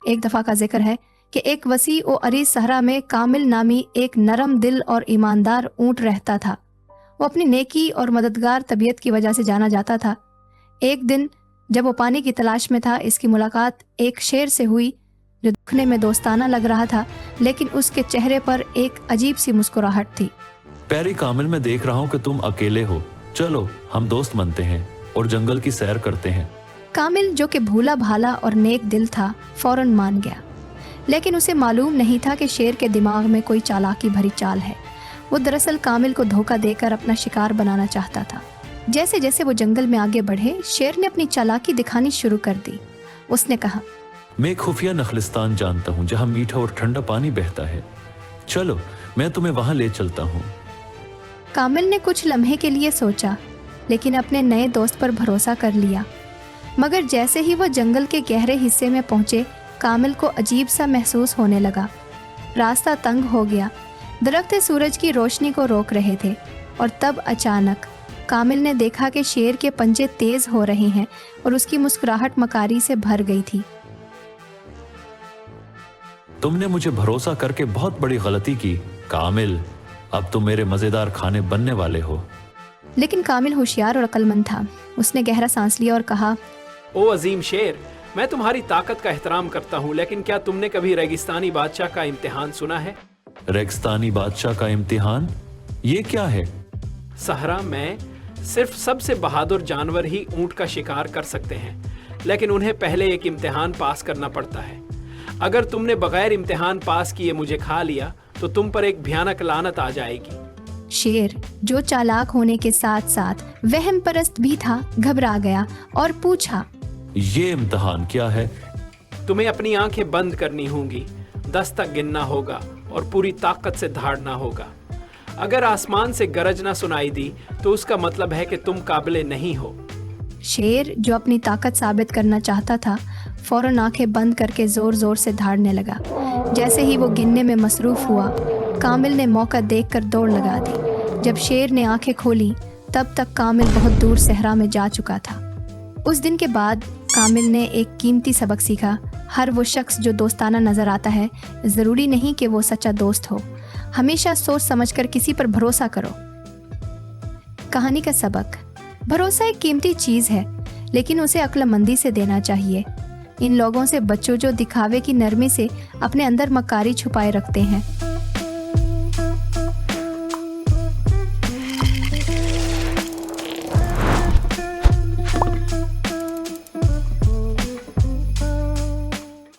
एक दफ़ा का जिक्र है कि एक वसी व अरीज सहरा में कामिल नामी एक नरम दिल और ईमानदार ऊँट रहता था। वो अपनी नेकी और मददगार तबीयत की वजह से जाना जाता था। एक दिन जब वो पानी की तलाश में था, इसकी मुलाकात एक शेर से हुई जो दिखने में दोस्ताना लग रहा था, लेकिन उसके चेहरे पर एक अजीब सी मुस्कुराहट थी। प्यारी कामिल, मैं देख रहा हूँ कि तुम अकेले हो। चलो हम दोस्त बनते हैं और जंगल की सैर करते हैं। कामिल जो कि भूला भाला और नेक दिल था, फौरन मान गया। लेकिन उसे मालूम नहीं था कि शेर के दिमाग में कोई चालाकी भरी चाल है। वो दरअसल कामिल को धोखा देकर अपना शिकार बनाना चाहता था। जैसे जैसे वो जंगल में आगे बढ़े, शेर ने अपनी चालाकी दिखानी शुरू कर दी। उसने कहा, मैं एक खुफिया नखलिस्तान जानता हूँ जहाँ मीठा और ठंडा पानी बहता है। चलो मैं तुम्हें वहाँ ले चलता हूँ। कामिल ने कुछ लम्हे के लिए सोचा, लेकिन अपने नए दोस्त पर भरोसा कर लिया। मगर जैसे ही वो जंगल के गहरे हिस्से में पहुंचे, कामिल को अजीब सा महसूस होने लगा। रास्ता तंग हो गया, दरख्त सूरज की रोशनी को रोक रहे थे, और तब अचानक कामिल ने देखा कि शेर के पंजे तेज हो रहे हैं और उसकी मुस्कुराहट मकारी से भर गई थी। तुमने मुझे भरोसा करके बहुत बड़ी गलती की कामिल। अब तुम मेरे मजेदार खाने बनने वाले हो। लेकिन कामिल होशियार और अक्लमंद था। उसने गहरा सांस लिया और कहा, ओ अजीम शेर, मैं तुम्हारी ताकत का एहतराम करता हूँ, लेकिन क्या तुमने कभी रेगिस्तानी बादशाह का इम्तिहान सुना है? रेगिस्तानी बादशाह का इम्तिहान? ये क्या है? सहरा में सिर्फ सबसे बहादुर जानवर ही ऊंट का शिकार कर सकते हैं, लेकिन उन्हें पहले एक इम्तिहान पास करना पड़ता है। अगर तुमने बगैर इम्तिहान पास किए मुझे खा लिया तो तुम पर एक भयानक लानत आ जाएगी। शेर जो चालाक होने के साथ साथ वहम परस्त भी था, घबरा गया और पूछा, ये इम्तिहान क्या है? तुम्हें अपनी आंखें बंद करनी होंगी, 10 तक गिनना होगा और पूरी ताकत से धाड़ना होगा। अगर आसमान से गरज ना सुनाई दी तो उसका मतलब है कि तुम काबिले नहीं हो। शेर जो अपनी ताकत साबित करना चाहता था, फौरन आंखें बंद करके जोर जोर से धाड़ने लगा। जैसे ही वो गिनने में मसरूफ हुआ, कामिल ने मौका देखकर दौड़ लगा दी। जब शेर ने आंखें खोली, तब तक कामिल बहुत दूर सहरा में जा चुका था। उस दिन के बाद कामिल ने एक कीमती सबक सीखा। हर वो शख्स जो दोस्ताना नजर आता है, ज़रूरी नहीं कि वो सच्चा दोस्त हो। हमेशा सोच समझकर किसी पर भरोसा करो। कहानी का सबक: भरोसा एक कीमती चीज़ है, लेकिन उसे अक्लमंदी से देना चाहिए। इन लोगों से बच्चों जो दिखावे की नरमी से अपने अंदर मकारी छुपाए रखते हैं।